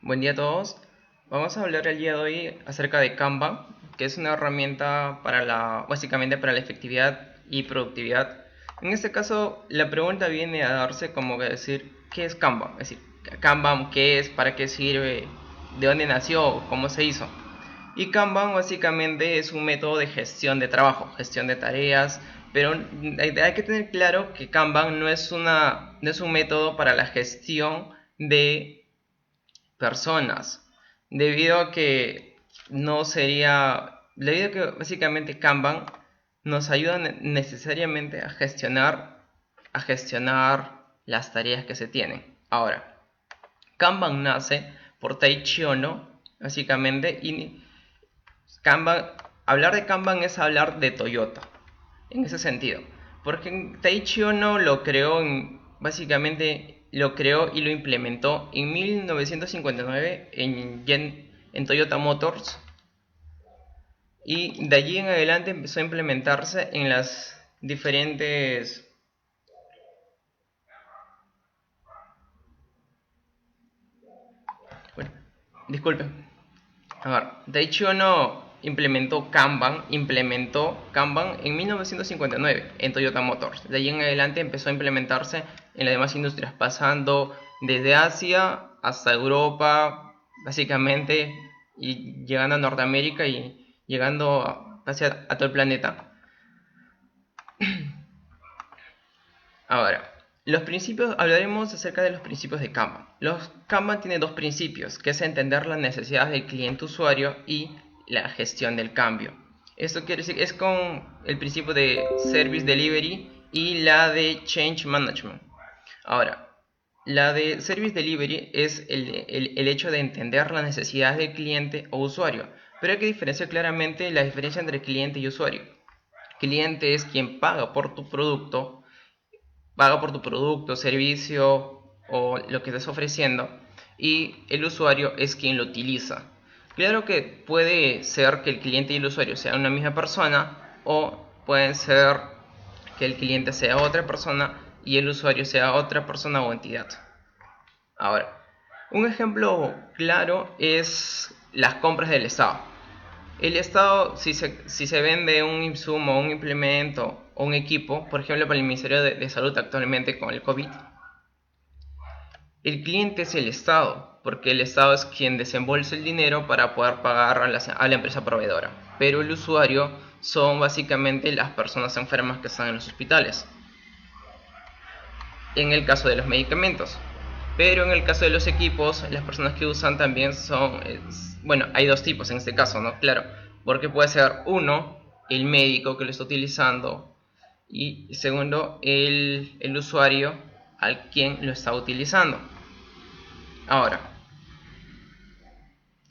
Buen día a todos. Vamos a hablar el día de hoy acerca de Kanban, que es una herramienta básicamente para la efectividad y productividad. En este caso, la pregunta viene a darse como que decir, ¿qué es Kanban? Es decir, Kanban, ¿qué es? ¿Para qué sirve? ¿De dónde nació? ¿Cómo se hizo? Y Kanban básicamente es un método de gestión de trabajo, gestión de tareas, pero hay que tener claro que Kanban no es un método para la gestión de personas, debido a que no sería, debido a que básicamente Kanban nos ayuda necesariamente a gestionar las tareas que se tienen. Ahora, Kanban nace por Taiichi Ohno, básicamente, y Kanban, hablar de Kanban es hablar de Toyota, en ese sentido. Porque Taiichi Ohno básicamente lo creó y lo implementó en 1959 en Toyota Motors. Y de allí en adelante empezó a implementarse en las diferentes... Bueno, disculpen. A ver, Taiichi Ohno implementó Kanban en 1959 en Toyota Motors. De allí en adelante empezó a implementarse en las demás industrias, pasando desde Asia hasta Europa, básicamente, y llegando a Norteamérica y llegando casi a todo el planeta. Ahora, hablaremos acerca de los principios de Kanban. Los Kanban tiene dos principios, que es entender las necesidades del cliente usuario y la gestión del cambio. Esto quiere decir, es con el principio de Service Delivery y la de Change Management. Ahora, la de Service Delivery es el hecho de entender las necesidades del cliente o usuario, pero hay que diferenciar claramente la diferencia entre cliente y usuario. Cliente es quien paga por tu producto, servicio o lo que estés ofreciendo, y el usuario es quien lo utiliza. Claro que puede ser que el cliente y el usuario sean una misma persona, o pueden ser que el cliente sea otra persona y el usuario sea otra persona o entidad. Ahora, un ejemplo claro es las compras del Estado. El Estado, si se vende un insumo, un implemento o un equipo, por ejemplo para el Ministerio de Salud actualmente con el COVID, el cliente es el Estado, porque el Estado es quien desembolsa el dinero para poder pagar a la empresa proveedora. Pero el usuario son básicamente las personas enfermas que están en los hospitales, en el caso de los medicamentos. Pero en el caso de los equipos, las personas que usan también son... bueno, hay dos tipos en este caso, ¿no? Claro, porque puede ser uno, el médico que lo está utilizando, y segundo, el usuario al quien lo está utilizando. Ahora,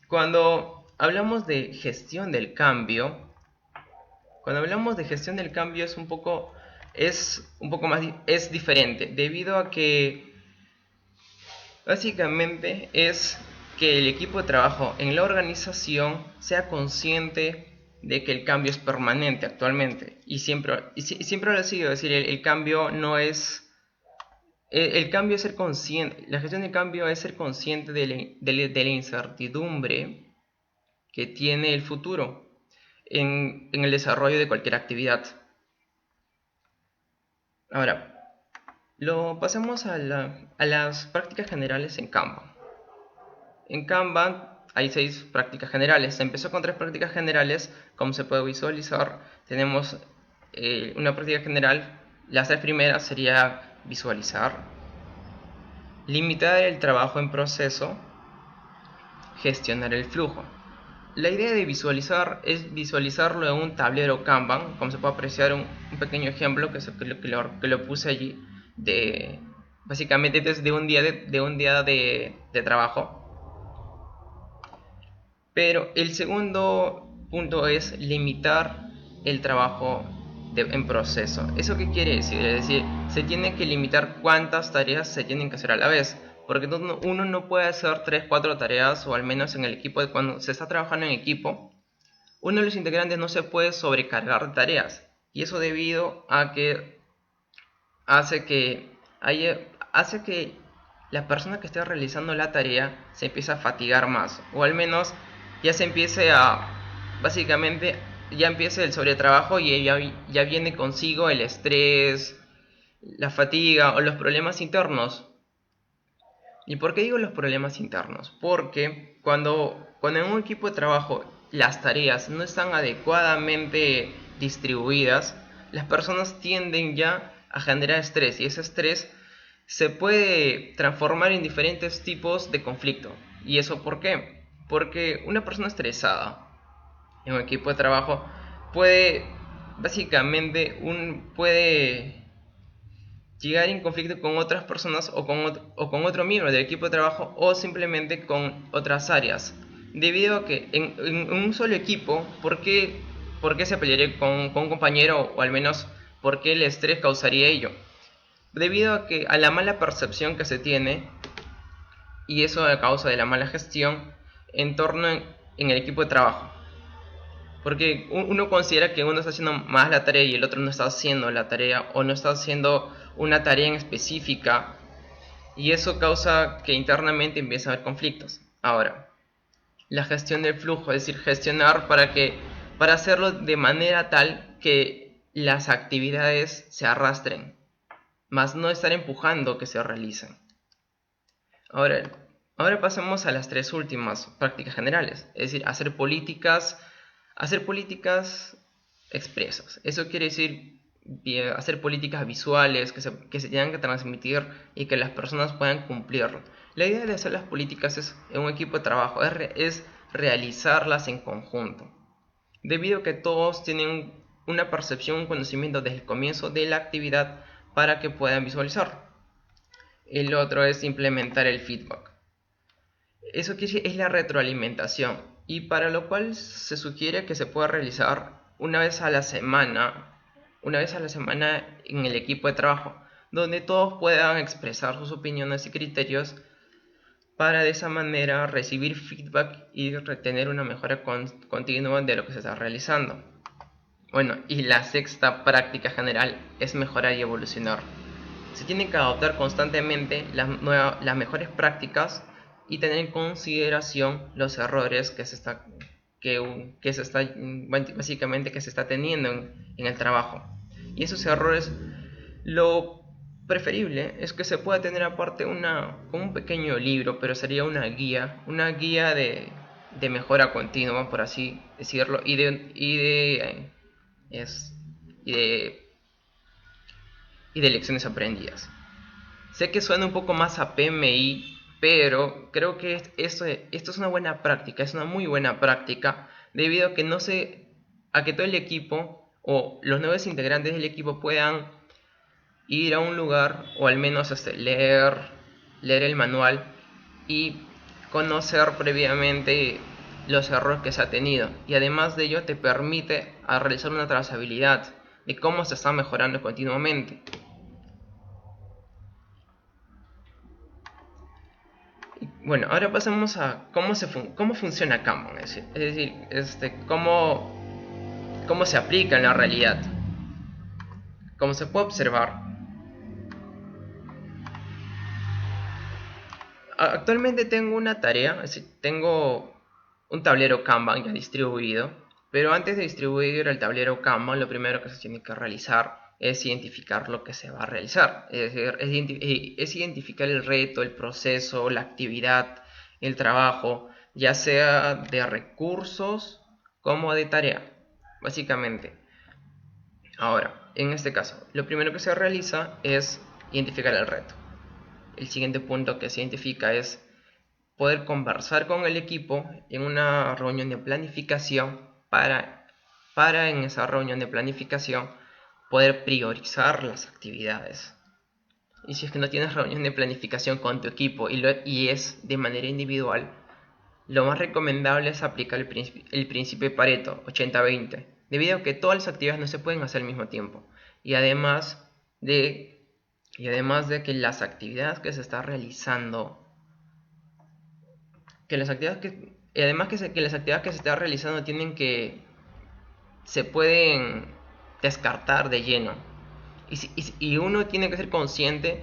cuando hablamos de gestión del cambio, es un poco más, es diferente, debido a que básicamente es que el equipo de trabajo en la organización sea consciente de que el cambio es permanente actualmente, y siempre lo sigo, es decir, el cambio no es... El cambio es ser consciente, la gestión del cambio es ser consciente de la incertidumbre que tiene el futuro en el desarrollo de cualquier actividad. Ahora, pasemos a las prácticas generales en Kanban. En Kanban hay 6 prácticas generales. Se empezó con 3 prácticas generales. Como se puede visualizar, tenemos una práctica general. Las 3 primeras sería visualizar, limitar el trabajo en proceso, gestionar el flujo. La idea de visualizar es visualizarlo en un tablero Kanban. Como se puede apreciar, un pequeño ejemplo que lo puse allí, básicamente desde un día de trabajo. Pero el segundo punto es limitar el trabajo en proceso. ¿Eso qué quiere decir? Es decir, se tiene que limitar cuántas tareas se tienen que hacer a la vez. porque uno no puede hacer 3, 4 tareas, o al menos en el equipo, cuando se está trabajando en equipo, uno de los integrantes no se puede sobrecargar de tareas, y eso debido a que hace que hace que la persona que esté realizando la tarea se empiece a fatigar más, o al menos ya se empiece a, básicamente, ya empiece el sobretrabajo y ya viene consigo el estrés, la fatiga o los problemas internos. ¿Y por qué digo los problemas internos? Porque cuando en un equipo de trabajo las tareas no están adecuadamente distribuidas, las personas tienden ya a generar estrés, y ese estrés se puede transformar en diferentes tipos de conflicto. ¿Y eso por qué? Porque una persona estresada en un equipo de trabajo puede, básicamente, puede llegar en conflicto con otras personas, o con otro miembro del equipo de trabajo, o simplemente con otras áreas. Debido a que en un solo equipo, por qué se pelearía con un compañero? O al menos, ¿por qué el estrés causaría ello? Debido a la mala percepción que se tiene, y eso a causa de la mala gestión en torno en el equipo de trabajo. Porque uno considera que uno está haciendo más la tarea y el otro no está haciendo la tarea, o no está haciendo una tarea en específica, y eso causa que internamente empiece a haber conflictos. Ahora, la gestión del flujo, es decir, gestionar para hacerlo de manera tal que las actividades se arrastren, más no estar empujando que se realicen. Ahora pasemos a las tres últimas prácticas generales, es decir, hacer políticas expresas. Eso quiere decir hacer políticas visuales que se tengan que transmitir y que las personas puedan cumplirlo. La idea de hacer las políticas en un equipo de trabajo es realizarlas en conjunto, debido a que todos tienen una percepción, un conocimiento desde el comienzo de la actividad para que puedan visualizar. El otro es implementar el feedback. Eso es la retroalimentación, y para lo cual se sugiere que se pueda realizar una vez a la semana en el equipo de trabajo, donde todos puedan expresar sus opiniones y criterios para de esa manera recibir feedback y tener una mejora continua de lo que se está realizando. Bueno, y la sexta práctica general es mejorar y evolucionar. Se tienen que adoptar constantemente las mejores prácticas y tener en consideración los errores básicamente que se está teniendo en el trabajo. Y esos errores, lo preferible es que se pueda tener aparte como un pequeño libro, pero sería una guía de mejora continua, por así decirlo, es, y de lecciones aprendidas. Sé que suena un poco más a PMI, pero creo que esto es una buena práctica, es una muy buena práctica, debido a que a que todo el equipo o los nuevos integrantes del equipo puedan ir a un lugar, o al menos leer el manual y conocer previamente los errores que se ha tenido, y además de ello te permite realizar una trazabilidad de cómo se está mejorando continuamente. Bueno, ahora pasamos a cómo funciona Kanban, es decir, cómo se aplica en la realidad. Como se puede observar, actualmente tengo una tarea, es decir, tengo un tablero Kanban ya distribuido, pero antes de distribuir el tablero Kanban, lo primero que se tiene que realizar es identificar lo que se va a realizar. Es decir, es identificar el reto, el proceso, la actividad, el trabajo, ya sea de recursos como de tarea, básicamente. Ahora, en este caso, lo primero que se realiza es identificar el reto. El siguiente punto que se identifica es poder conversar con el equipo en una reunión de planificación para en esa reunión de planificación poder priorizar las actividades. Y si es que no tienes reunión de planificación con tu equipo y es de manera individual, lo más recomendable es aplicar el principio de Pareto 80-20, debido a que todas las actividades no se pueden hacer al mismo tiempo, y además de Y además de que las actividades que se está realizando, que las actividades que, y además que las actividades que se están realizando se pueden descartar de lleno. Y uno tiene que ser consciente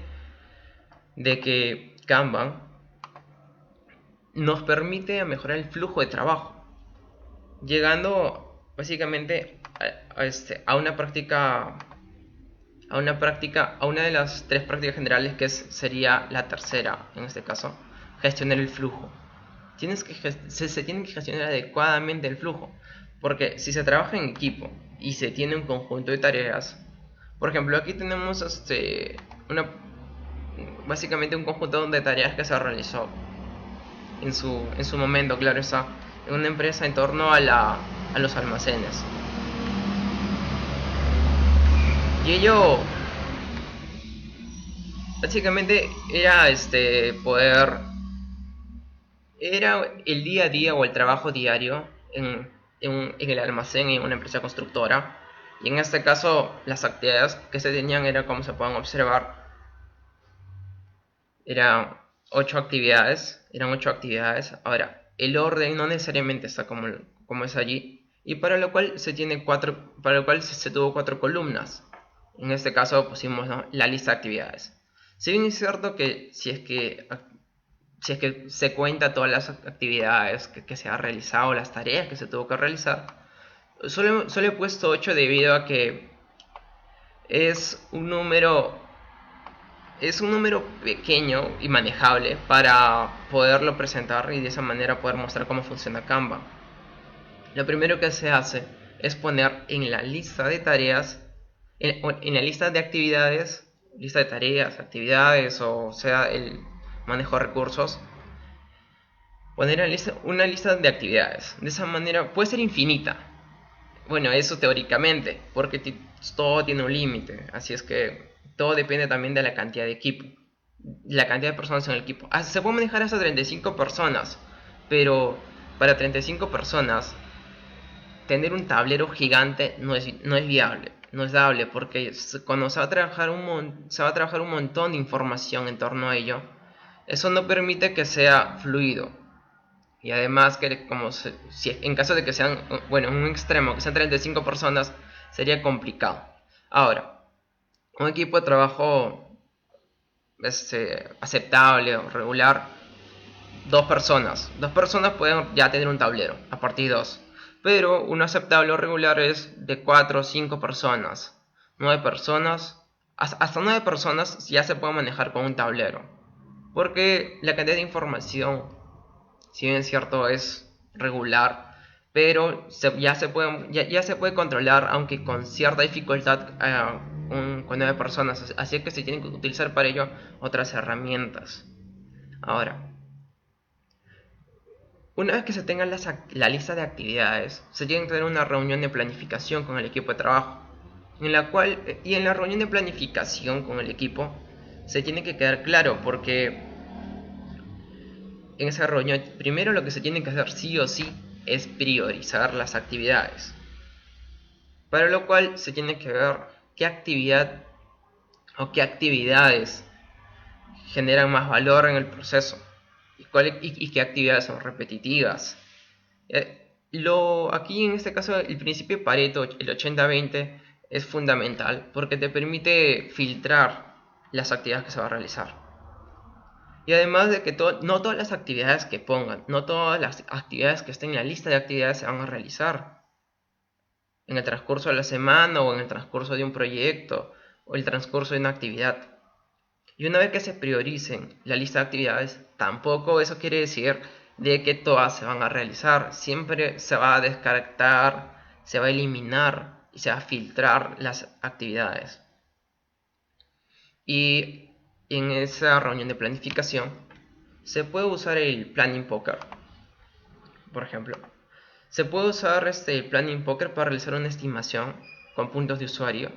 de que Kanban nos permite mejorar el flujo de trabajo, llegando básicamente a una práctica, a una de las tres prácticas generales sería la tercera, en este caso, gestionar el flujo. Se tiene que gestionar adecuadamente el flujo, porque si se trabaja en equipo y se tiene un conjunto de tareas, por ejemplo, aquí tenemos básicamente un conjunto de tareas que se realizó en su momento, claro está, en una empresa en torno a los almacenes. Y ello básicamente era el día a día o el trabajo diario en el almacén en una empresa constructora. Y en este caso las actividades que se tenían era, como se pueden observar, eran 8 actividades. Ahora, el orden no necesariamente está como es allí. Y para lo cual se tuvo 4 columnas. En este caso pusimos, ¿no?, la lista de actividades. Si bien es cierto que si es que se cuenta todas las actividades que se ha realizado, las tareas que se tuvo que realizar, solo he puesto 8 debido a que es un número es un número pequeño y manejable para poderlo presentar y de esa manera poder mostrar cómo funciona Canva. Lo primero que se hace es poner en la lista de tareas, en la lista de actividades, lista de tareas, actividades, o sea, el manejo de recursos, poner una lista de actividades. De esa manera puede ser infinita. Bueno, eso teóricamente, porque todo tiene un límite, así es que todo depende también de la cantidad de equipo, la cantidad de personas en el equipo. Se puede manejar hasta 35 personas, pero para 35 personas tener un tablero gigante no es viable, no es dable, porque cuando se va a trabajar un montón de información en torno a ello, eso no permite que sea fluido. Y además que si en caso de que sean, bueno, en un extremo, que sean 35 personas, sería complicado. Ahora, un equipo de trabajo aceptable o regular, 2 personas. 2 personas pueden ya tener un tablero, a partir de 2. Pero un aceptable o regular es de 4 o 5 personas. 9 personas, hasta 9 personas ya se puede manejar con un tablero. Porque la cantidad de información, si bien es cierto, es regular, pero ya se puede controlar, aunque con cierta dificultad, con 9 personas. Así que se tienen que utilizar para ello otras herramientas. Ahora, una vez que se tenga la lista de actividades, se tiene que tener una reunión de planificación con el equipo de trabajo, en la reunión de planificación con el equipo se tiene que quedar claro, porque en esa reunión primero lo que se tiene que hacer sí o sí es priorizar las actividades, para lo cual se tiene que ver qué actividad o qué actividades generan más valor en el proceso y qué actividades son repetitivas. Aquí en este caso el principio de Pareto, el 80-20, es fundamental porque te permite filtrar las actividades que se va a realizar. Y además de que no todas las actividades que pongan, no todas las actividades que estén en la lista de actividades se van a realizar en el transcurso de la semana o en el transcurso de un proyecto o el transcurso de una actividad. Y una vez que se prioricen la lista de actividades, tampoco eso quiere decir de que todas se van a realizar. Siempre se va a descartar, se va a eliminar y se va a filtrar las actividades. Y en esa reunión de planificación se puede usar el Planning Poker, por ejemplo. Se puede usar el Planning Poker para realizar una estimación con puntos de usuario.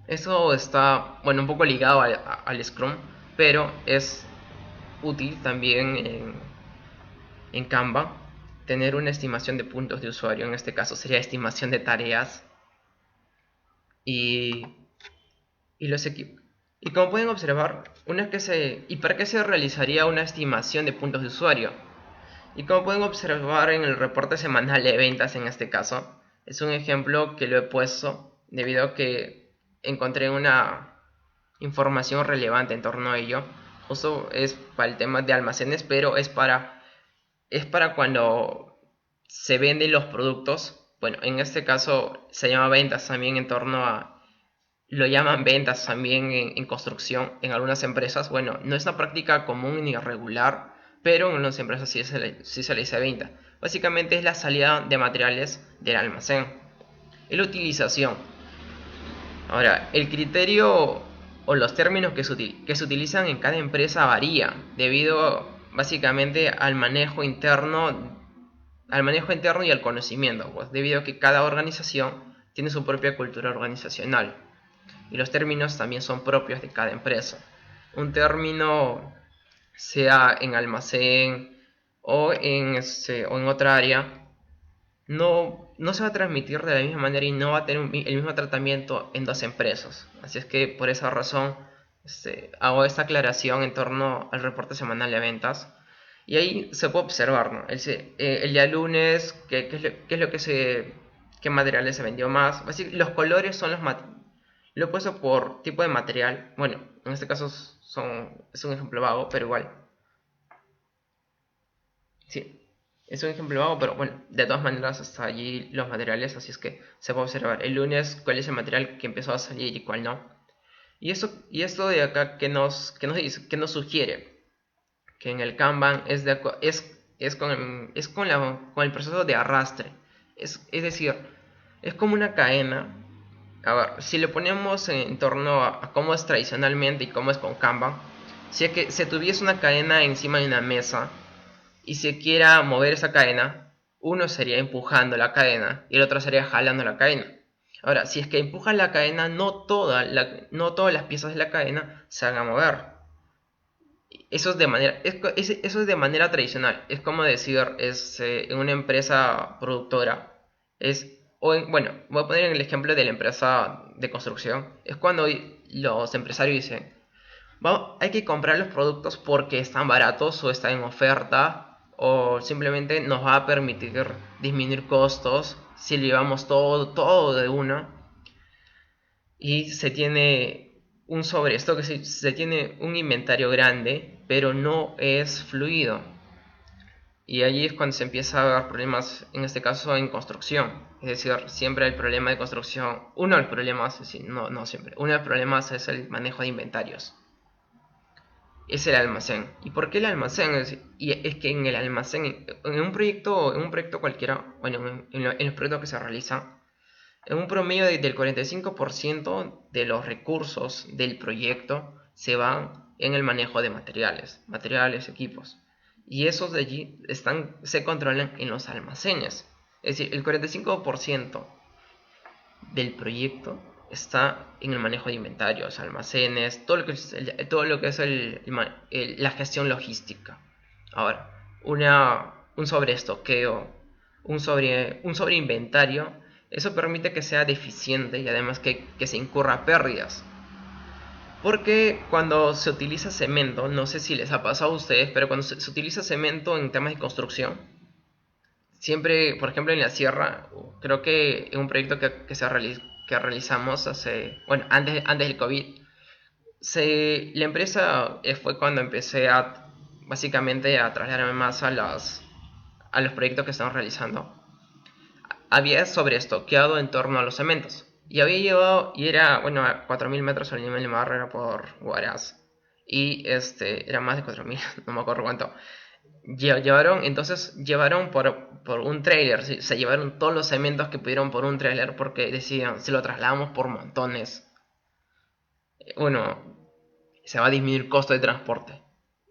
Eso está, bueno, un poco ligado al Scrum, pero es útil también en Canva tener una estimación de puntos de usuario. En este caso sería estimación de tareas. Y y los equipos. Y como pueden observar, ¿y para qué se realizaría una estimación de puntos de usuario? Y como pueden observar en el reporte semanal de ventas en este caso, es un ejemplo que lo he puesto debido a que encontré una información relevante en torno a ello. Justo es para el tema de almacenes, pero es para cuando se venden los productos. Bueno, en este caso se llama ventas también en torno a... Lo llaman ventas también en construcción en algunas empresas. Bueno, no es una práctica común ni regular, pero en algunas empresas sí se le dice venta. Básicamente es la salida de materiales del almacén y la utilización. Ahora, el criterio o los términos que se utilizan en cada empresa varía debido básicamente al manejo interno y al conocimiento, pues, debido a que cada organización tiene su propia cultura organizacional y los términos también son propios de cada empresa. Un término, sea en almacén o en otra área, no se va a transmitir de la misma manera y no va a tener el mismo tratamiento en dos empresas. Así es que por esa razón hago esta aclaración en torno al reporte semanal de ventas. Y ahí se puede observar, ¿no? El día lunes, qué materiales se vendió más. Así, los colores son los materiales. Lo he puesto por tipo de material. Bueno, en este caso es un ejemplo vago, pero igual. Sí, es un ejemplo vago, pero bueno, de todas maneras hasta allí los materiales, así es que se puede observar el lunes cuál es el material que empezó a salir y cuál no. Y esto de acá que nos sugiere que en el Kanban es con el proceso de arrastre. Es decir, es como una cadena. A ver, si lo ponemos en torno a cómo es tradicionalmente y cómo es con Kanban, si es que se tuviese una cadena encima de una mesa y se quiera mover esa cadena, uno sería empujando la cadena y el otro sería jalando la cadena. Ahora, si es que empujan la cadena, no todas las piezas de la cadena se van a mover. Eso es de manera tradicional. Es como decir, en una empresa productora. Bueno, voy a poner el ejemplo de la empresa de construcción. Es cuando los empresarios dicen, hay que comprar los productos porque están baratos o están en oferta o simplemente nos va a permitir disminuir costos si llevamos todo de una y se tiene un sobrestock, que se tiene un inventario grande, pero no es fluido. Y allí es cuando se empieza a dar problemas, en este caso en construcción. Es decir, siempre el problema de construcción, uno de los problemas, es decir, no siempre, uno de los problemas es el manejo de inventarios. Es el almacén. ¿Y por qué el almacén? Es que en el almacén, en un proyecto cualquiera, bueno, en los proyectos que se realizan, en un promedio del 45% de los recursos del proyecto se van en el manejo de materiales, equipos. Y esos de allí se controlan en los almacenes. Es decir, el 45% del proyecto está en el manejo de inventarios, almacenes, todo lo que es la gestión logística. Ahora, un sobreestoqueo, un sobreinventario, eso permite que sea deficiente y además que se incurra pérdidas. Porque cuando se utiliza cemento, no sé si les ha pasado a ustedes, pero cuando se utiliza cemento en temas de construcción, siempre, por ejemplo, en la sierra, creo que en un proyecto que realizamos antes del COVID, la empresa fue cuando empecé básicamente a trasladarme más a los proyectos que estamos realizando. Había sobreestoqueado en torno a los cementos. Y había llevado, y era, bueno, a 4.000 metros al nivel de mar, era por Huaraz. Y era más de 4.000, no me acuerdo cuánto. Llevaron por un trailer, ¿sí? Se llevaron todos los cementos que pudieron por un trailer porque decían, si lo trasladamos por montones, bueno, se va a disminuir el costo de transporte.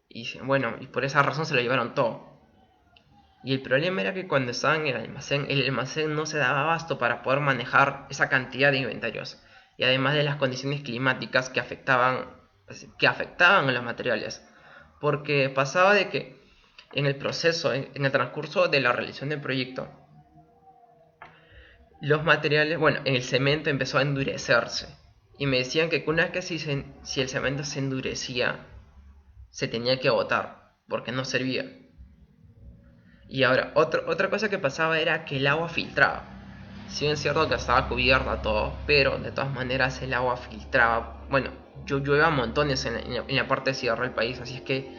Y bueno, y por esa razón se lo llevaron todo. Y el problema era que cuando estaban en el almacén no se daba abasto para poder manejar esa cantidad de inventarios. Y además de las condiciones climáticas que afectaban a los materiales. Porque pasaba de que en el proceso, en el transcurso de la realización del proyecto, los materiales, bueno, el cemento empezó a endurecerse. y me decían que una vez que si el cemento se endurecía, se tenía que botar, porque no servía. Y ahora, otra cosa que pasaba era que el agua filtraba. Si bien es cierto que estaba cubierta todo, pero de todas maneras el agua filtraba. Bueno, yo llueva montones en la parte de sierra del país, así es que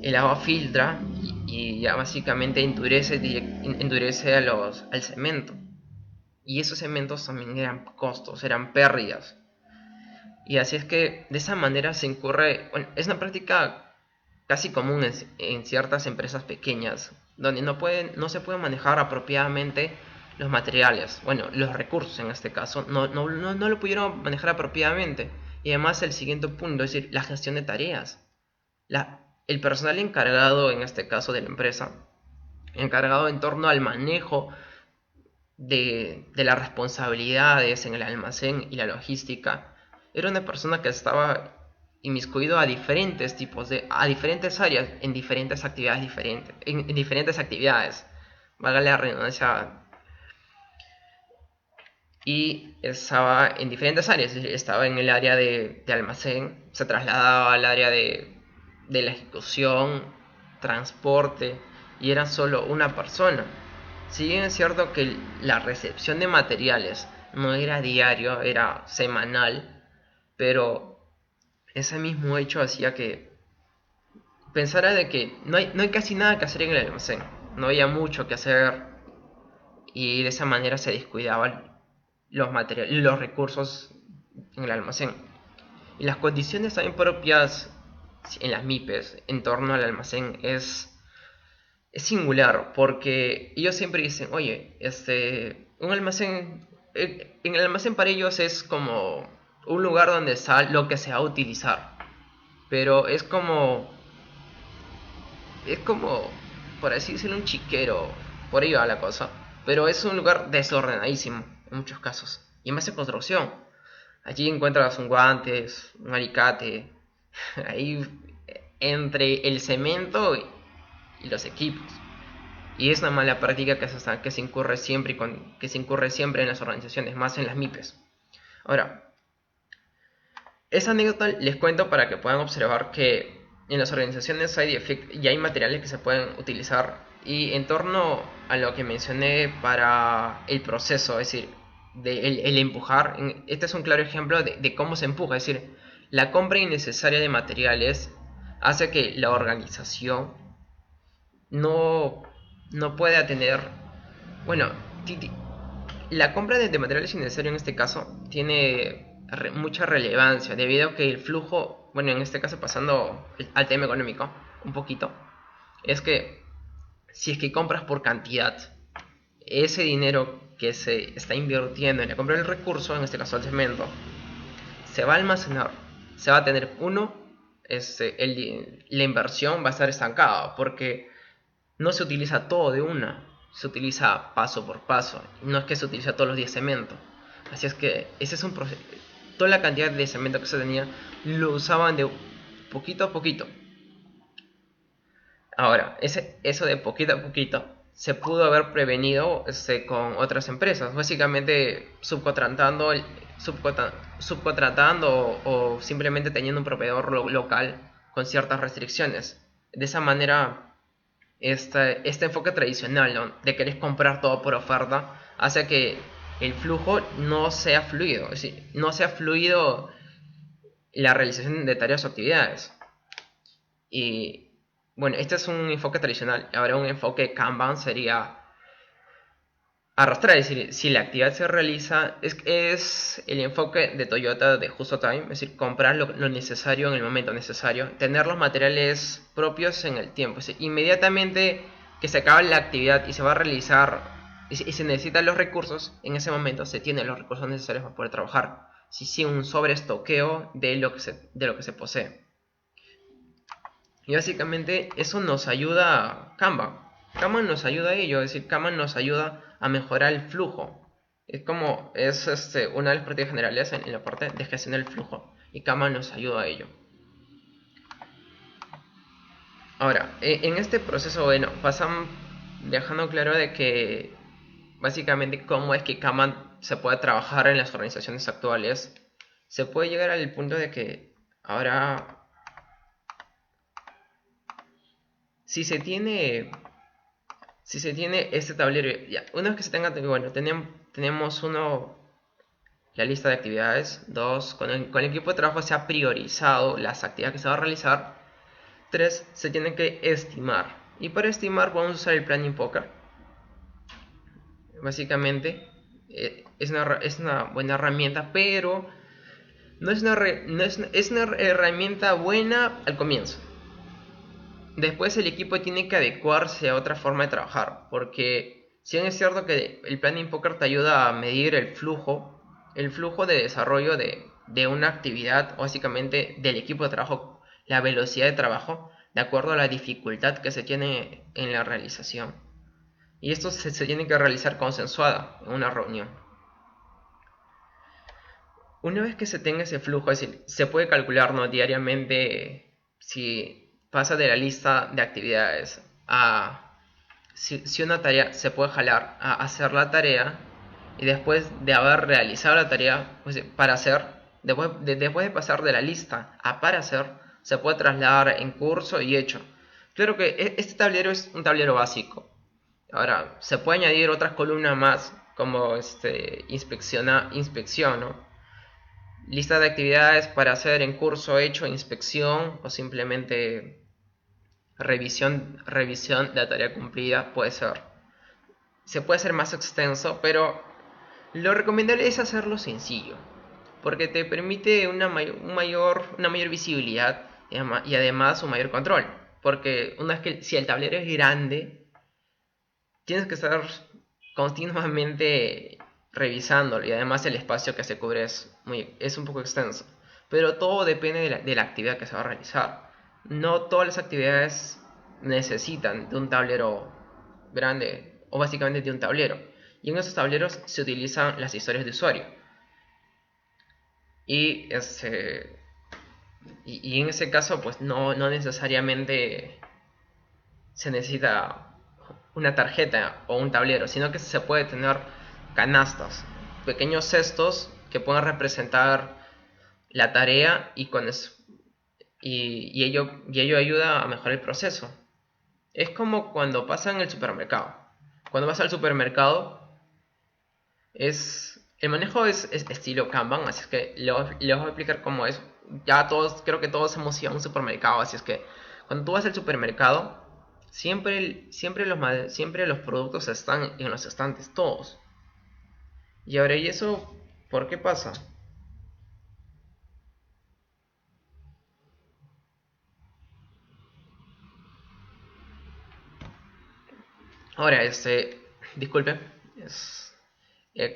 el agua filtra y ya básicamente endurece al cemento. Y esos cementos también eran costos, eran pérdidas. Y así es que de esa manera se incurre, bueno, es una práctica casi común en ciertas empresas pequeñas, donde no se pueden manejar apropiadamente los materiales, bueno, los recursos en este caso, no lo pudieron manejar apropiadamente. Y además el siguiente punto, es decir, la gestión de tareas. El personal encargado, en este caso de la empresa, encargado en torno al manejo de las responsabilidades en el almacén y la logística, era una persona que estaba inmiscuido a diferentes áreas, en diferentes actividades diferentes, en diferentes actividades, valga la redundancia, y estaba en diferentes áreas. Estaba en el área de almacén, se trasladaba al área de la ejecución, transporte, y era solo una persona. Si bien es cierto que la recepción de materiales no era diario, era semanal, pero ese mismo hecho hacía que pensara de que no hay casi nada que hacer en el almacén, no había mucho que hacer, y de esa manera se descuidaban los materiales, los recursos en el almacén. Y las condiciones también propias en las MIPES en torno al almacén es singular, porque ellos siempre dicen, oye, un almacén, en el almacén para ellos es como un lugar donde está lo que se va a utilizar, pero es como, por así decirlo, un chiquero, por ahí va la cosa, pero es un lugar desordenadísimo en muchos casos, y más en construcción. Allí encuentras un guantes, un alicate, ahí entre el cemento y los equipos. Y es una mala práctica que se incurre siempre que se incurre siempre en las organizaciones, más en las MIPES. Ahora, esa anécdota les cuento para que puedan observar que en las organizaciones ya hay materiales que se pueden utilizar. Y en torno a lo que mencioné para el proceso, es decir, el empujar, este es un claro ejemplo de cómo se empuja. Es decir, la compra innecesaria de materiales hace que la organización no, no pueda tener, bueno, la compra de materiales innecesarios en este caso tiene mucha relevancia debido a que el flujo, bueno, en este caso pasando al tema económico un poquito, es que si es que compras por cantidad, ese dinero que se está invirtiendo en la compra del recurso, en este caso el cemento, se va a almacenar, se va a tener la inversión va a estar estancada porque no se utiliza todo de una, se utiliza paso por paso, no es que se utiliza todos los días cemento. Así es que ese es un proceso. Toda la cantidad de cemento que se tenía lo usaban de poquito a poquito. Ahora, eso de poquito a poquito se pudo haber prevenido con otras empresas, básicamente subcontratando o simplemente teniendo un proveedor local con ciertas restricciones. De esa manera, este enfoque tradicional, ¿no?, de querer comprar todo por oferta hace que el flujo no sea fluido, es decir, no sea fluido la realización de tareas o actividades. Y bueno, este es un enfoque tradicional. Ahora un enfoque Kanban sería arrastrar, es decir, si la actividad se realiza, es el enfoque de Toyota de Just Time, es decir, comprar lo necesario en el momento necesario, tener los materiales propios en el tiempo. Es decir, inmediatamente que se acaba la actividad y se va a realizar y se necesitan los recursos, en ese momento se tienen los recursos necesarios para poder trabajar. Sí, un sobreestoqueo de lo que se posee. Y básicamente eso nos ayuda Kanban. Kanban nos ayuda a ello, es decir, Kanban nos ayuda a mejorar el flujo. Es una de las prácticas generales en la parte de gestión del flujo. Y Kanban nos ayuda a ello. Ahora, en este proceso, bueno, pasan dejando claro de que básicamente cómo es que Kanban se puede trabajar en las organizaciones actuales. se puede llegar al punto de que ahora, si se tiene, este tablero, ya, una vez que se tenga, bueno, tenemos uno, la lista de actividades. Dos, con el equipo de trabajo se ha priorizado las actividades que se va a realizar. Tres, se tiene que estimar. Y para estimar vamos a usar el Planning Poker. Básicamente es una buena herramienta, pero no es es una herramienta buena al comienzo. Después el equipo tiene que adecuarse a otra forma de trabajar, porque si bien es cierto que el Planning Poker te ayuda a medir el flujo de desarrollo de una actividad, o básicamente del equipo de trabajo, la velocidad de trabajo, de acuerdo a la dificultad que se tiene en la realización. Y esto se tiene que realizar consensuada en una reunión. Una vez que se tenga ese flujo, es decir, se puede calcular, ¿no?, diariamente si pasa de la lista de actividades a si una tarea se puede jalar a hacer la tarea, y después de haber realizado la tarea, pues, para hacer, después de pasar de la lista a para hacer, se puede trasladar en curso y hecho. Claro que este tablero es un tablero básico. Ahora, se puede añadir otras columnas más, como inspección, ¿no? Lista de actividades para hacer en curso, hecho, inspección, o simplemente revisión de la tarea cumplida. Puede ser. Se puede hacer más extenso, pero lo recomendable es hacerlo sencillo, porque te permite una mayor visibilidad y además un mayor control. Porque una vez que, si el tablero es grande, tienes que estar continuamente revisándolo, y además el espacio que se cubre es un poco extenso. Pero todo depende de la actividad que se va a realizar. No todas las actividades necesitan de un tablero grande, o básicamente de un tablero. Y en esos tableros se utilizan las historias de usuario. Y en ese caso, pues no necesariamente se necesita una tarjeta o un tablero, sino que se puede tener canastas, pequeños cestos que puedan representar la tarea, y ello ayuda a mejorar el proceso. Es como cuando pasa en el supermercado. Cuando vas al supermercado, el manejo es estilo Kanban, así es que les voy a explicar cómo es. Creo que todos hemos ido a un supermercado, así es que cuando tú vas al supermercado, siempre los productos están en los estantes, todos. Y ahora, ¿y eso por qué pasa? Ahora, disculpe,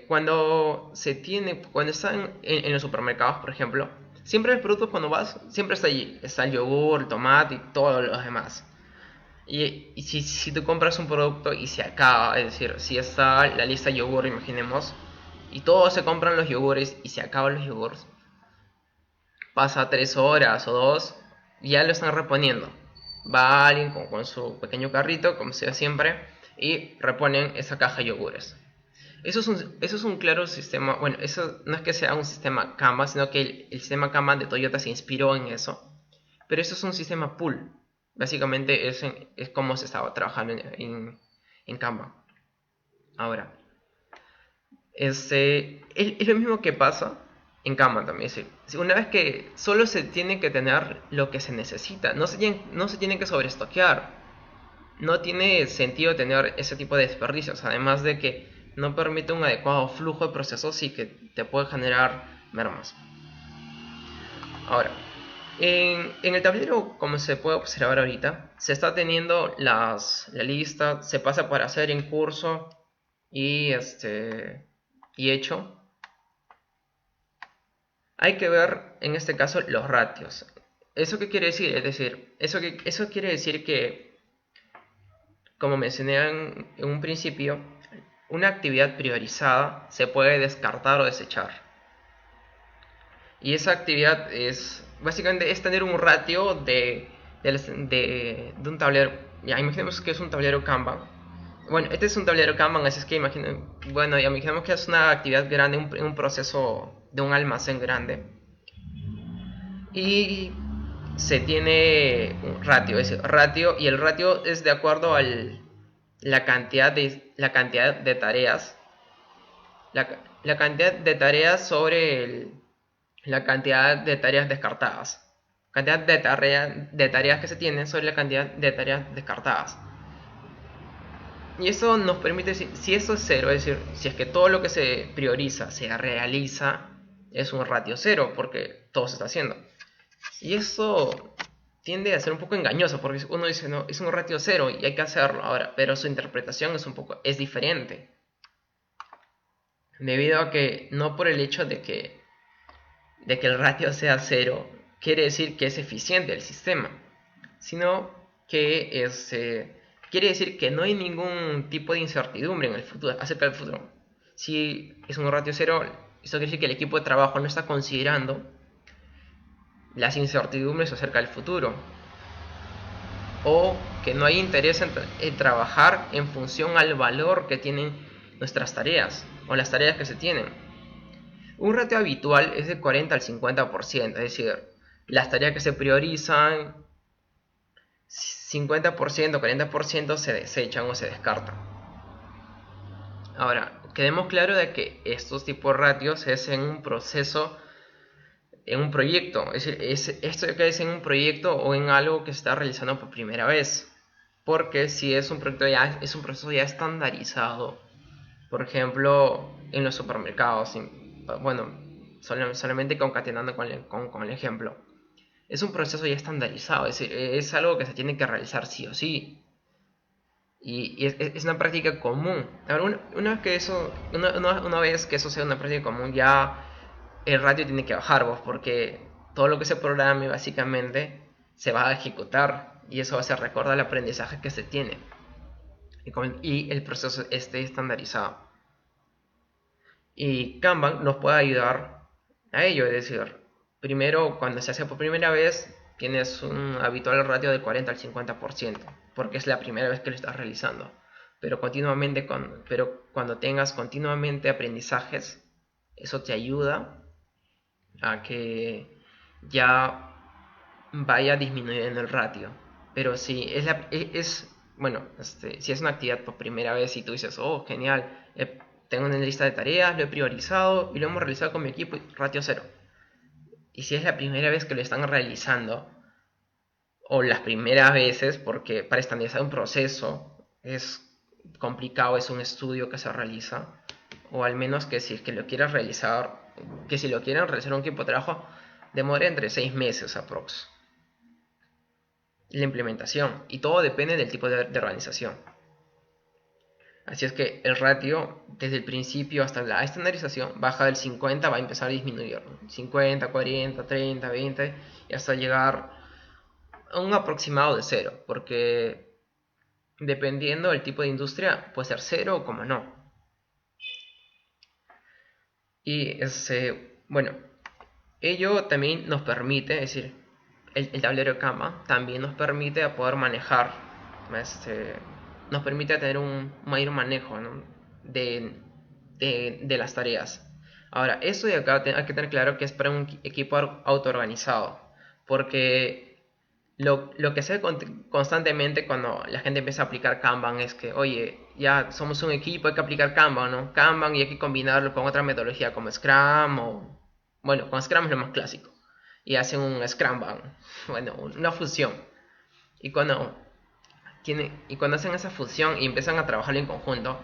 cuando están en los supermercados, por ejemplo, siempre los productos, cuando vas, siempre está allí. Está el yogur, el tomate y todos los demás. Y si tú compras un producto y se acaba, es decir, si está la lista de yogur, imaginemos, y todos se compran los yogures y se acaban los yogures, pasa 3 horas o 2, y ya lo están reponiendo. Va alguien con su pequeño carrito, como se ve siempre, y reponen esa caja de yogures. Eso es un claro sistema. Bueno, eso no es que sea un sistema Kanban, sino que el sistema Kanban de Toyota se inspiró en eso. Pero eso es un sistema pool. Básicamente es como se estaba trabajando en Kanban. Ahora, es lo mismo que pasa en Kanban también. Es decir, una vez que solo se tiene que tener lo que se necesita, no se tiene que sobreestoquear. No tiene sentido tener ese tipo de desperdicios, además de que no permite un adecuado flujo de procesos y que te puede generar mermas. Ahora, en el tablero, como se puede observar ahorita, se está teniendo la lista, se pasa para hacer en curso y hecho. Hay que ver en este caso los ratios. ¿Eso qué quiere decir? Es decir, eso quiere decir que, como mencioné en un principio, una actividad priorizada se puede descartar o desechar. Y esa actividad básicamente es tener un ratio de un tablero. Ya, imaginemos que es un tablero Kanban. Bueno, este es un tablero Kanban, así es que imaginemos que es una actividad grande, un proceso de un almacén grande. y se tiene un ratio, y el ratio es de acuerdo a la cantidad de tareas, la cantidad de tareas sobre la cantidad de tareas descartadas. Cantidad de tareas que se tienen sobre la cantidad de tareas descartadas. Y eso nos permite decir, si eso es cero, es decir, si es que todo lo que se prioriza se realiza, es un ratio cero, porque todo se está haciendo. Y eso tiende a ser un poco engañoso, porque uno dice, no, es un ratio cero y hay que hacerlo ahora, pero su interpretación es diferente. Debido a que no por el hecho de que el ratio sea cero, quiere decir que es eficiente el sistema, sino que quiere decir que no hay ningún tipo de incertidumbre en el futuro, acerca del futuro. Si es un ratio cero, eso quiere decir que el equipo de trabajo no está considerando las incertidumbres acerca del futuro, o que no hay interés en trabajar en función al valor que tienen nuestras tareas o las tareas que se tienen. Un ratio habitual es de 40 al 50%, es decir, las tareas que se priorizan, 50%, 40% se desechan o se descartan. Ahora, quedemos claro de que estos tipos de ratios es en un proceso, en un proyecto, es decir, esto que es en un proyecto o en algo que se está realizando por primera vez. Porque si es un proyecto ya, es un proceso ya estandarizado, por ejemplo, en los supermercados, bueno, solamente concatenando con el ejemplo, es un proceso ya estandarizado, es decir, es algo que se tiene que realizar sí o sí. Y es una práctica común. Ahora, una vez que eso sea una práctica común, ya el ratio tiene que bajar, vos, porque todo lo que se programe básicamente se va a ejecutar y eso va a ser recordar el aprendizaje que se tiene y el proceso esté estandarizado. Y Kanban nos puede ayudar a ello, es decir, primero cuando se hace por primera vez tienes un habitual ratio del 40 al 50%, porque es la primera vez que lo estás realizando. Pero cuando tengas continuamente aprendizajes, eso te ayuda a que ya vaya disminuyendo el ratio. Pero si bueno, si es una actividad por primera vez y tú dices, oh, genial, tengo una lista de tareas, lo he priorizado y lo hemos realizado con mi equipo, ratio cero. Y si es la primera vez que lo están realizando, o las primeras veces, porque para estandarizar un proceso es complicado, es un estudio que se realiza, o al menos que si es que lo quieras realizar, que si lo quieren realizar un equipo de trabajo, demora entre 6 meses aprox la implementación, y todo depende del tipo de organización. Así es que el ratio desde el principio hasta la estandarización baja del 50, va a empezar a disminuir, 50, 40, 30, 20 y hasta llegar a un aproximado de cero, porque dependiendo del tipo de industria puede ser cero o como no. Y bueno, ello también nos permite, es decir, el tablero de Kanban también nos permite a poder manejar, este, nos permite tener un mayor manejo, ¿no? de las tareas. Ahora, eso de acá hay que tener claro que es para un equipo autoorganizado, porque lo que se ve constantemente cuando la gente empieza a aplicar Kanban es que, oye, ya somos un equipo, hay que aplicar Kanban, ¿no? Kanban y hay que combinarlo con otra metodología como Scrum o... Bueno, con Scrum es lo más clásico. Y hacen un Scrumban, bueno, una fusión. Y y cuando hacen esa fusión y empiezan a trabajar en conjunto,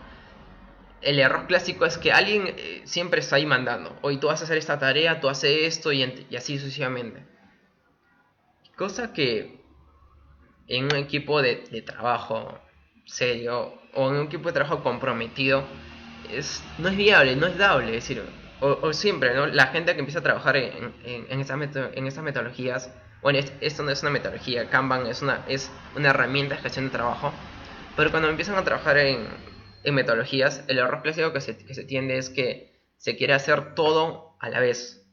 el error clásico es que alguien siempre está ahí mandando. Hoy tú vas a hacer esta tarea, tú haces esto y así sucesivamente. Cosa que en un equipo de trabajo serio o en un equipo de trabajo comprometido no es viable, no es dable. Es decir, o siempre, ¿no? La gente que empieza a trabajar en estas metodologías, bueno, esto no es una metodología, Kanban es una herramienta de gestión de trabajo, pero cuando empiezan a trabajar en metodologías, el error clásico que se tiende es que se quiere hacer todo a la vez.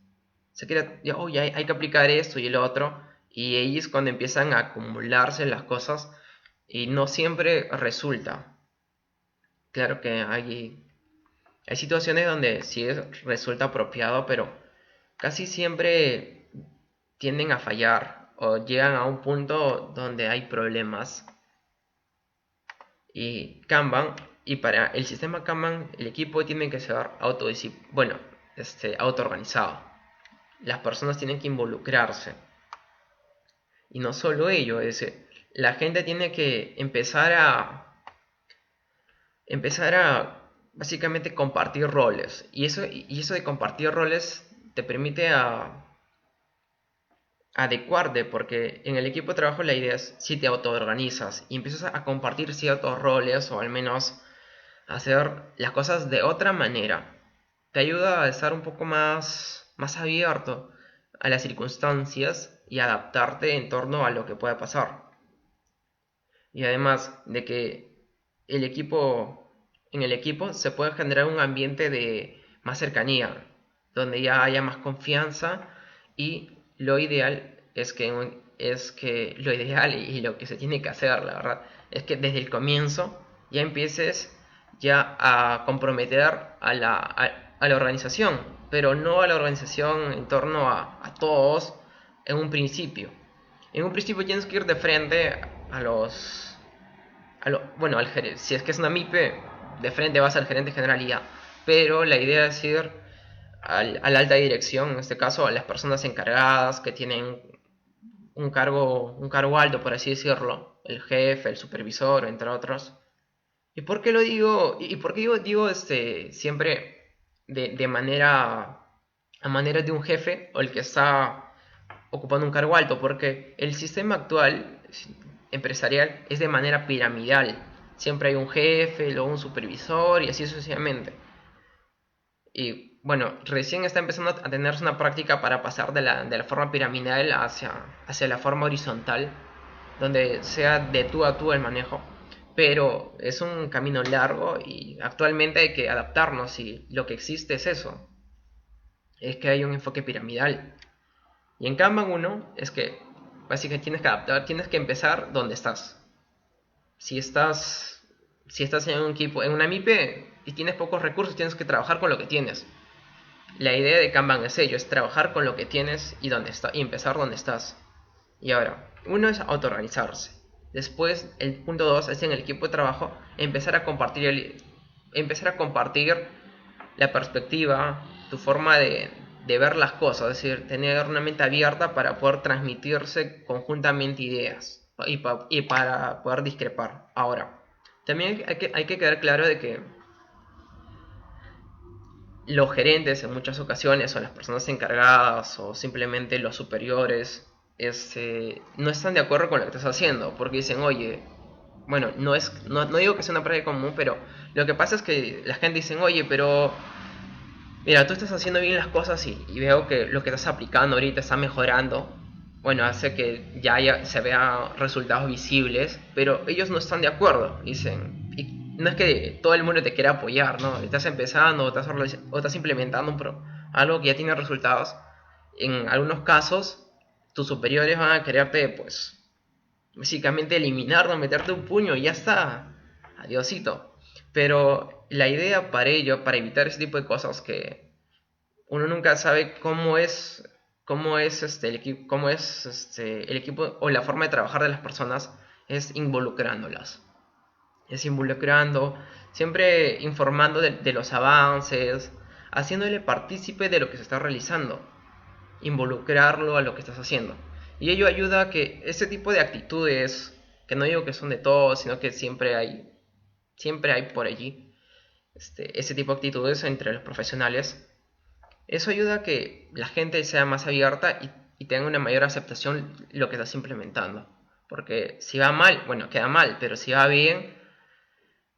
Se quiere, oh, ya hay que aplicar esto y el otro, y ahí es cuando empiezan a acumularse las cosas y no siempre resulta. Claro que hay situaciones donde sí resulta apropiado, pero casi siempre tienden a fallar o llegan a un punto donde hay problemas. Y Kanban, y para el sistema Kanban, el equipo tiene que ser autoorganizado. Las personas tienen que involucrarse. Y no solo ello, la gente tiene que empezar a básicamente compartir roles. Y eso de compartir roles te permite adecuarte, porque en el equipo de trabajo la idea es si te autoorganizas y empiezas a compartir ciertos roles o al menos hacer las cosas de otra manera, te ayuda a estar un poco más abierto a las circunstancias y adaptarte en torno a lo que pueda pasar. Y además de que en el equipo se puede generar un ambiente de más cercanía, donde ya haya más confianza y lo ideal es que lo ideal y lo que se tiene que hacer, la verdad, es que desde el comienzo ya empieces ya a comprometer a la organización, pero no a la organización en torno a todos en un principio. En un principio tienes que ir de frente a los... bueno, si es que es una MIPE, de frente vas al gerente general y ya. Pero la idea es ir a la alta dirección, en este caso a las personas encargadas que tienen un cargo alto, por así decirlo, el jefe, el supervisor, entre otros. ¿Y por qué lo digo? ¿Y por qué digo siempre de manera de un jefe o el que está ocupando un cargo alto? Porque el sistema actual empresarial es de manera piramidal. Siempre hay un jefe, luego un supervisor y así sucesivamente. Y bueno, recién está empezando a tenerse una práctica para pasar de la forma piramidal hacia la forma horizontal, donde sea de tú a tú el manejo. Pero es un camino largo y actualmente hay que adaptarnos y lo que existe es eso. Es que hay un enfoque piramidal. Y en Kanban 1 es que básicamente tienes que adaptar, tienes que empezar donde estás. Si estás, si estás en un equipo, en una MIPE y tienes pocos recursos, tienes que trabajar con lo que tienes. La idea de Kanban es ello, es trabajar con lo que tienes y empezar donde estás. Y ahora, uno es autoorganizarse. Después, el punto 2 es en el equipo de trabajo empezar a compartir la perspectiva, tu forma de ver las cosas, es decir, tener una mente abierta para poder transmitirse conjuntamente ideas y para poder discrepar. Ahora, también hay que quedar claro de que los gerentes en muchas ocasiones o las personas encargadas o simplemente los superiores no están de acuerdo con lo que estás haciendo porque dicen, oye, bueno, no digo que sea una práctica común, pero lo que pasa es que la gente dice, oye, pero mira, tú estás haciendo bien las cosas y veo que lo que estás aplicando ahorita está mejorando. Bueno, hace que ya se vean resultados visibles, pero ellos no están de acuerdo. Dicen, y no es que todo el mundo te quiera apoyar, ¿no? Estás empezando o estás implementando algo que ya tiene resultados. En algunos casos, tus superiores van a quererte, pues, básicamente eliminarlo, meterte un puño y ya está. Adiosito. Pero la idea para ello, para evitar ese tipo de cosas que uno nunca sabe cómo es el equipo o la forma de trabajar de las personas, es involucrándolas. Es involucrando, siempre informando de los avances, haciéndole partícipe de lo que se está realizando, involucrarlo a lo que estás haciendo. Y ello ayuda a que este tipo de actitudes, que no digo que son de todos, sino que siempre hay por allí, ese tipo de actitudes entre los profesionales, eso ayuda a que la gente sea más abierta y tenga una mayor aceptación lo que estás implementando. Porque si va mal, bueno, queda mal, pero si va bien,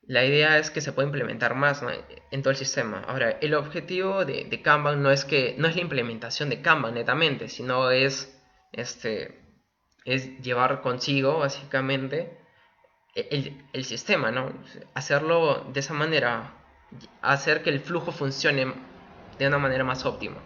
la idea es que se pueda implementar más, ¿no? En todo el sistema. Ahora, el objetivo de Kanban no es la implementación de Kanban netamente, sino es llevar consigo, básicamente, el sistema, ¿no? Hacerlo de esa manera, hacer que el flujo funcione de una manera más óptima.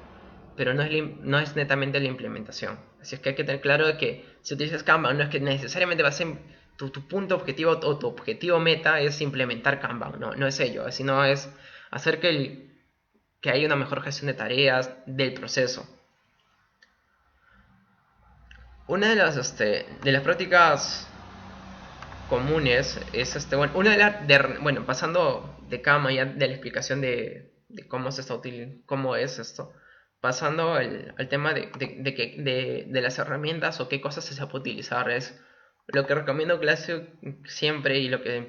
Pero no es netamente la implementación. Así es que hay que tener claro de que si utilizas Kanban, no es que necesariamente va a ser tu punto objetivo o tu objetivo meta es implementar Kanban. No es ello, sino es hacer que haya una mejor gestión de tareas del proceso. una de las prácticas comunes es bueno, bueno, pasando de cama ya de la explicación de cómo se está cómo es esto, pasando al tema de las herramientas o qué cosas se puede utilizar, es lo que recomiendo clase siempre y lo que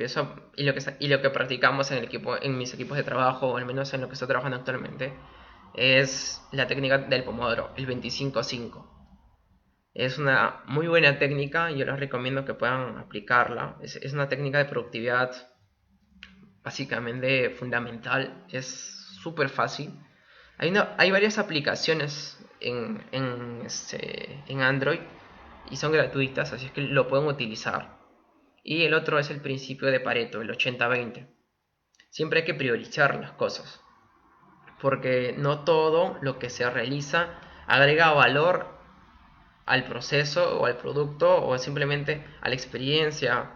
y lo que practicamos en el equipo, en mis equipos de trabajo, o al menos en lo que estoy trabajando actualmente, es la técnica del pomodoro, el 25-5. Es una muy buena técnica, yo les recomiendo que puedan aplicarla. Es una técnica de productividad básicamente fundamental, es súper fácil. Hay varias aplicaciones en Android y son gratuitas, así es que lo pueden utilizar. Y el otro es el principio de Pareto, el 80-20. Siempre hay que priorizar las cosas, porque no todo lo que se realiza agrega valor al proceso o al producto o simplemente a la experiencia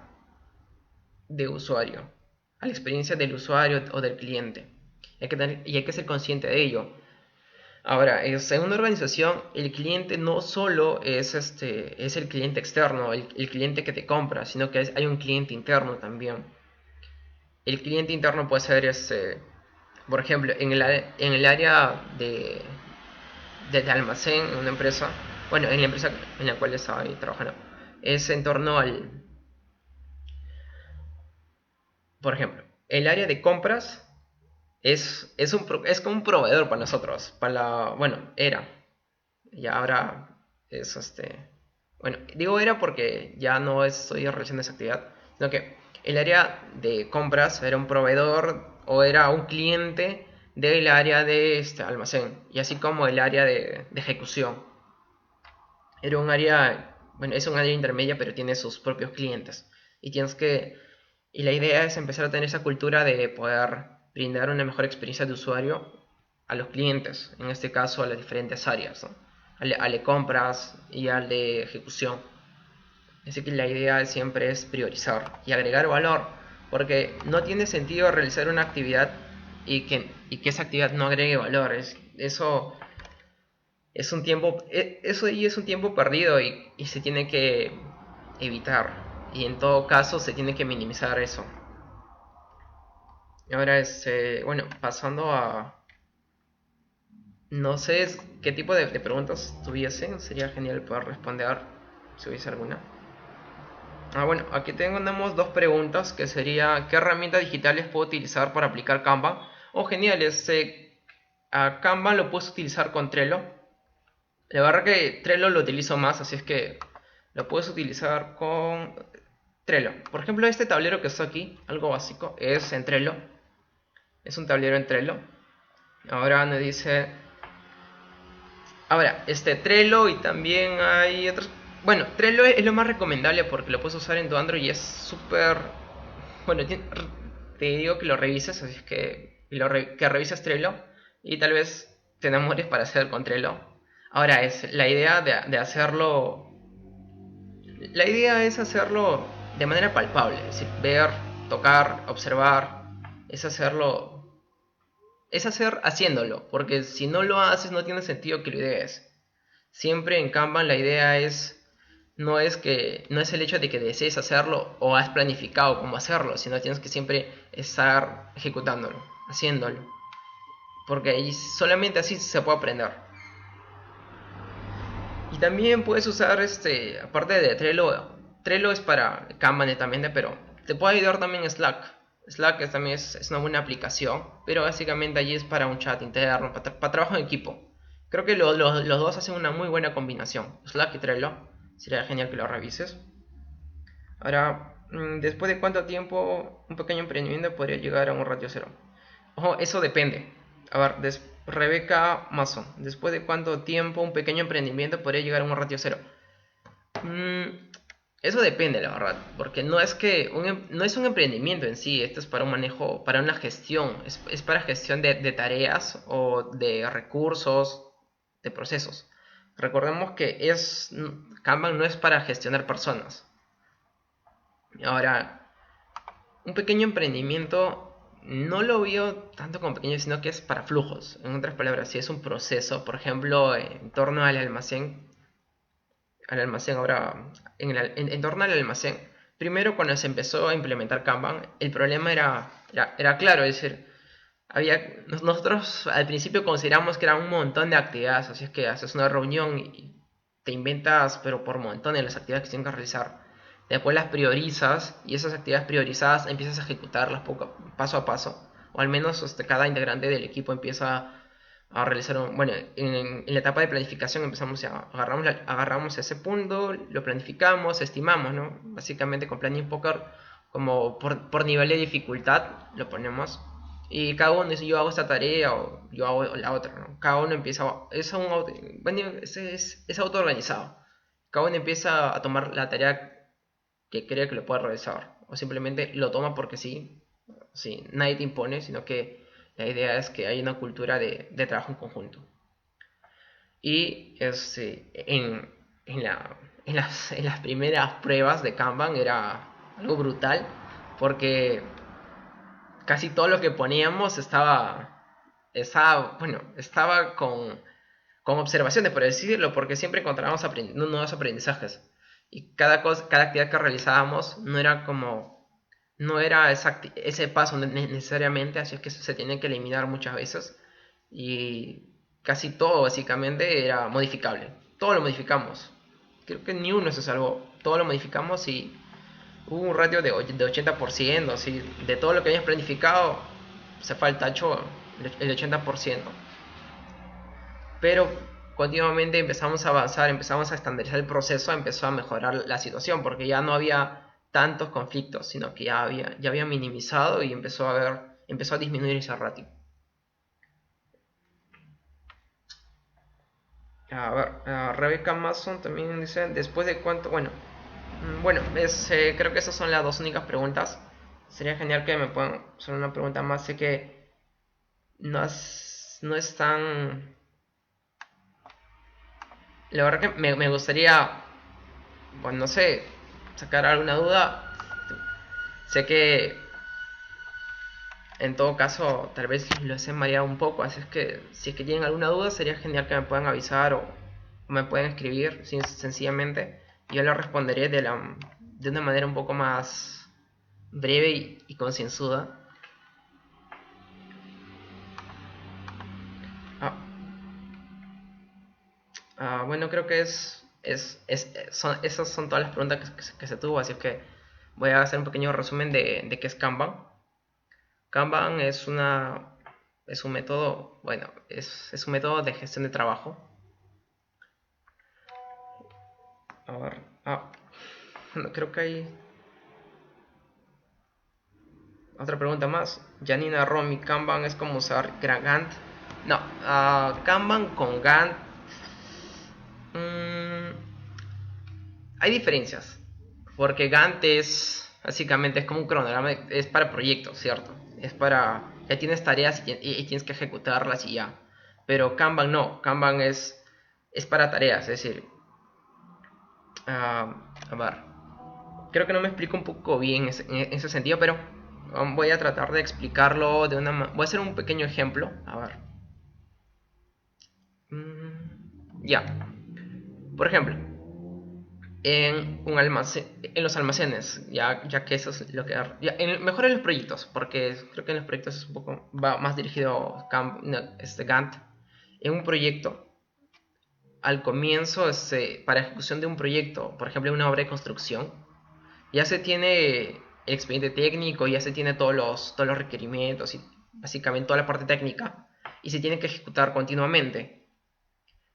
de usuario, a la experiencia del usuario o del cliente. Y hay que ser consciente de ello. Ahora, en una organización, el cliente no solo es el cliente externo, el cliente que te compra, sino que hay un cliente interno también. El cliente interno puede ser, por ejemplo, en el área de almacén, en una empresa, bueno, en la empresa en la cual estoy trabajando, es en torno por ejemplo, el área de compras es como un proveedor para nosotros, bueno, era, y ahora es bueno, digo era porque ya no estoy realizando esa actividad, sino que el área de compras era un proveedor o era un cliente del área de este almacén, y así como el área de ejecución. Era un área, bueno, es un área intermedia, pero tiene sus propios clientes. Y y la idea es empezar a tener esa cultura de poder brindar una mejor experiencia de usuario a los clientes, en este caso a las diferentes áreas, ¿no? Al de compras y al de ejecución. Así que la idea siempre es priorizar y agregar valor, porque no tiene sentido realizar una actividad y que esa actividad no agregue valor. Eso es un tiempo, eso ahí es un tiempo perdido y se tiene que evitar. Y en todo caso se tiene que minimizar eso. Ahora bueno, pasando a... No sé qué tipo de preguntas tuviesen. Sería genial poder responder si hubiese alguna. Bueno, aquí tenemos dos preguntas que sería ¿qué herramientas digitales puedo utilizar para aplicar Kanban? Genial, a Kanban lo puedes utilizar con Trello. La verdad que Trello lo utilizo más, así es que lo puedes utilizar con Trello. Por ejemplo, este tablero que está aquí, algo básico, es en Trello. Es un tablero en Trello. Ahora me dice... Ahora, Trello y también hay otros... Bueno, Trello es lo más recomendable porque lo puedes usar en tu Android y es súper... Bueno, te digo que lo revises, así es que revises Trello y tal vez te enamores para hacer con Trello. Ahora, es la idea de hacerlo... La idea es hacerlo de manera palpable, es decir, ver, tocar, observar, es hacerlo es hacer haciéndolo, porque si no lo haces no tiene sentido que lo idees. Siempre en Kanban la idea no es el hecho de que desees hacerlo o has planificado cómo hacerlo, sino tienes que siempre estar ejecutándolo, haciéndolo, porque ahí solamente así se puede aprender. Y también puedes usar aparte de Trello es para Kanban netamente, pero te puede ayudar también Slack. Slack también es una buena aplicación, pero básicamente allí es para un chat interno, para trabajo en equipo. Creo que los dos hacen una muy buena combinación, Slack y Trello. Sería genial que lo revises. Ahora, ¿después de cuánto tiempo un pequeño emprendimiento podría llegar a un ratio cero? Ojo, eso depende. A ver, Rebeca Mason, ¿después de cuánto tiempo un pequeño emprendimiento podría llegar a un ratio cero? Eso depende, la verdad, porque no es un emprendimiento en sí, esto es para un manejo, para una gestión, es para gestión de tareas o de recursos, de procesos. Recordemos que Kanban no es para gestionar personas. Ahora, un pequeño emprendimiento no lo veo tanto como pequeño, sino que es para flujos. En otras palabras, si es un proceso, por ejemplo, en torno al almacén, al almacén ahora, en torno al almacén. Primero, cuando se empezó a implementar Kanban, el problema era claro, es decir, nosotros al principio consideramos que era un montón de actividades, así es que haces una reunión y te inventas, pero por montones las actividades que tienes que realizar. Después las priorizas y esas actividades priorizadas empiezas a ejecutarlas paso a paso, o al menos cada integrante del equipo empieza a realizar bueno, en la etapa de planificación empezamos agarramos ese punto, lo planificamos, estimamos, ¿no? Básicamente con Planning Poker, como por nivel de dificultad lo ponemos, y cada uno dice yo hago esta tarea o yo hago la otra, ¿no? Cada uno empieza, bueno, es autoorganizado, cada uno empieza a tomar la tarea que cree que lo puede realizar, o simplemente lo toma porque sí, sí, nadie te impone, sino que la idea es que hay una cultura de trabajo en conjunto. Y en las primeras pruebas de Kanban era algo brutal, porque casi todo lo que poníamos estaba con observaciones, por decirlo, porque siempre encontrábamos nuevos aprendizajes. Y cada actividad que realizábamos no era ese paso necesariamente, así es que eso se tiene que eliminar muchas veces. Y casi todo básicamente era modificable. Todo lo modificamos. Creo que ni uno se salvó. Todo lo modificamos y hubo un ratio de 80%. Así, de todo lo que habíamos planificado, se fue al tacho el 80%. Pero continuamente empezamos a avanzar, empezamos a estandarizar el proceso, empezó a mejorar la situación, porque ya no había tantos conflictos, sino que ya había minimizado y empezó a disminuir ese ratio. A ver, Rebecca Mason también dice, después de cuánto, bueno, creo que esas son las dos únicas preguntas. Sería genial que me puedan hacer una pregunta más. Sé que no es tan... La verdad que me gustaría, bueno, no sé, sacar alguna duda. Sé que en todo caso tal vez los he mareado un poco, así es que si es que tienen alguna duda sería genial que me puedan avisar o me pueden escribir sencillamente. Yo lo responderé de una manera un poco más breve y concienzuda. Ah, bueno, creo que esas son todas las preguntas que se tuvo, así es que voy a hacer un pequeño resumen de qué es Kanban. Kanban es un método, bueno, es un método de gestión de trabajo. A ver, no, creo que hay otra pregunta más. Janina Romy, Kanban es como usar Gantt. No, Kanban con Gantt. Hay diferencias. Porque Gantt básicamente es como un cronograma, es para proyectos, ¿cierto? Ya tienes tareas y tienes que ejecutarlas y ya. Pero Kanban no, Kanban es para tareas, es decir, a ver, creo que no me explico un poco bien en ese sentido, pero voy a tratar de explicarlo voy a hacer un pequeño ejemplo, a ver. Ya, por ejemplo, en los almacenes, ya que eso es lo que... mejor en los proyectos, porque creo que en los proyectos es un poco va más dirigido Gantt. En un proyecto, al comienzo, para ejecución de un proyecto, por ejemplo, una obra de construcción, ya se tiene el expediente técnico, ya se tiene todos los requerimientos y básicamente toda la parte técnica, y se tiene que ejecutar continuamente.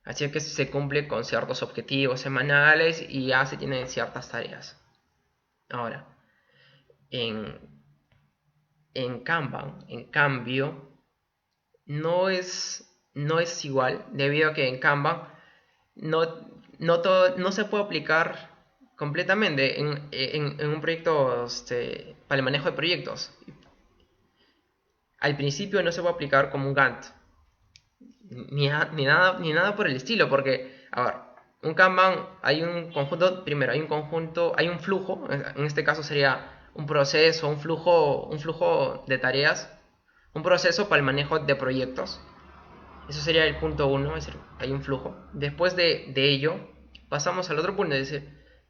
Así es que se cumple con ciertos objetivos semanales y ya se tienen ciertas tareas. Ahora, en, en Kanban, en cambio, no es igual, debido a que en Kanban no se puede aplicar completamente en un proyecto para el manejo de proyectos. Al principio no se puede aplicar como un Gantt, ni nada por el estilo, porque, a ver, un Kanban hay un conjunto, primero hay un flujo, en este caso sería un proceso, un flujo de tareas, un proceso para el manejo de proyectos. Eso sería el punto uno, es decir, hay un flujo. Después de ello, pasamos al otro punto. Dice,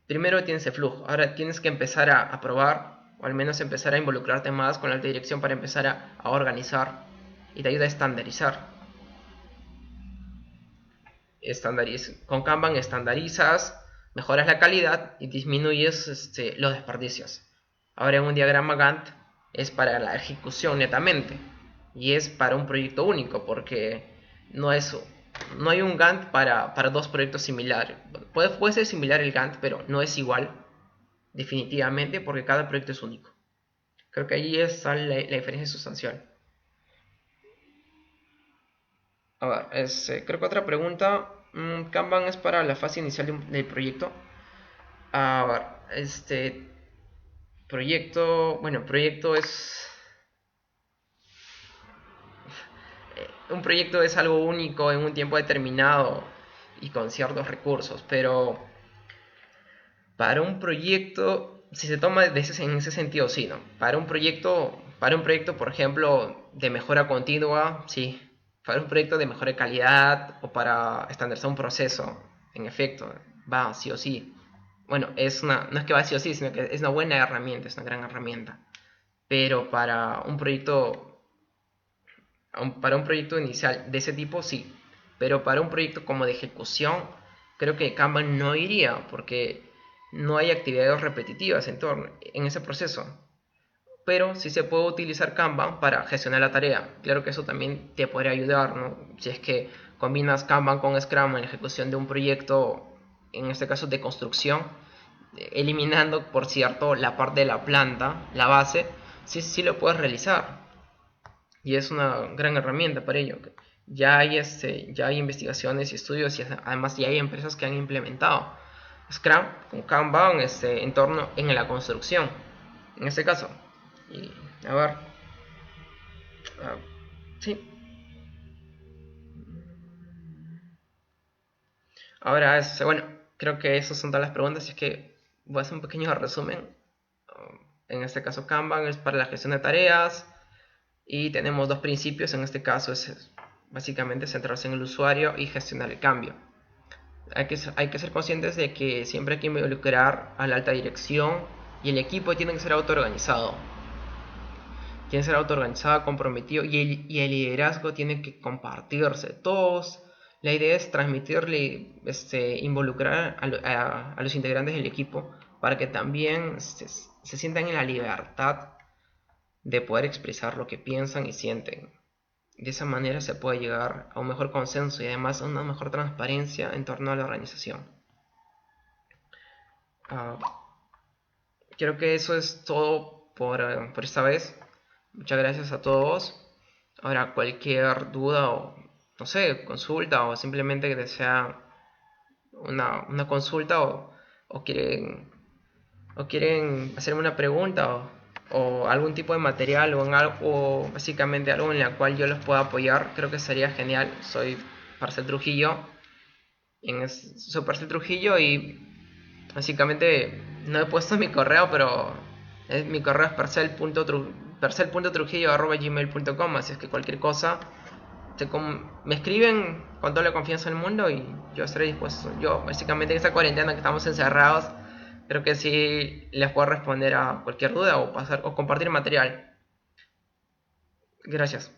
primero tienes el flujo, ahora tienes que empezar a probar, o al menos empezar a involucrarte más con la alta dirección para empezar a organizar, y te ayuda a estandarizar. Con Kanban estandarizas, mejoras la calidad y disminuyes los desperdicios. Ahora en un diagrama Gantt es para la ejecución netamente y es para un proyecto único, porque no hay un Gantt para dos proyectos similares. Puede ser similar el Gantt, pero no es igual definitivamente, porque cada proyecto es único. Creo que ahí está la diferencia sustancial. A ver, creo que otra pregunta. Kanban es para la fase inicial del proyecto. A ver, proyecto. Bueno, proyecto es. Un proyecto es algo único en un tiempo determinado y con ciertos recursos, pero para un proyecto, si se toma en ese sentido, sí, ¿no? Para un proyecto, por ejemplo, de mejora continua, sí. Para un proyecto de mejora de calidad o para estandarizar un proceso, en efecto, va sí o sí. Bueno, no es que va sí o sí, sino que es una buena herramienta, es una gran herramienta. Pero para un proyecto inicial de ese tipo, sí. Pero para un proyecto como de ejecución, creo que Kanban no iría, porque no hay actividades repetitivas en ese proceso. Pero sí se puede utilizar Kanban para gestionar la tarea. Claro que eso también te podría ayudar, ¿no? Si es que combinas Kanban con Scrum en la ejecución de un proyecto, en este caso de construcción, eliminando, por cierto, la parte de la planta, la base, sí lo puedes realizar. Y es una gran herramienta para ello. Ya hay investigaciones y estudios, y además ya hay empresas que han implementado Scrum con Kanban en la construcción, en este caso. Y a ver, sí. Ahora bueno, creo que esas son todas las preguntas, y es que voy a hacer un pequeño resumen. En este caso Kanban es para la gestión de tareas y tenemos dos principios. En este caso es básicamente centrarse en el usuario y gestionar el cambio. Hay que ser conscientes de que siempre hay que involucrar a la alta dirección, y el equipo tiene que ser autoorganizado. Tiene que ser autoorganizado, comprometido, y el liderazgo tiene que compartirse. Todos, la idea es transmitirle, involucrar a los integrantes del equipo para que también se sientan en la libertad de poder expresar lo que piensan y sienten. De esa manera se puede llegar a un mejor consenso y además a una mejor transparencia en torno a la organización. Creo que eso es todo por esta vez. Muchas gracias a todos. Ahora, cualquier duda o, no sé, consulta, o simplemente que desea una consulta, o quieren hacerme una pregunta, o algún tipo de material, o básicamente algo en la cual yo los pueda apoyar, creo que sería genial. Soy Parcel Trujillo. Soy Parcel Trujillo, y básicamente no he puesto mi correo, pero mi correo es parcel.trujillo@gmail.com, así es que cualquier cosa me escriben con toda la confianza del mundo y yo estaré dispuesto. Yo básicamente en esta cuarentena que estamos encerrados, creo que sí les puedo responder a cualquier duda, o compartir material. Gracias.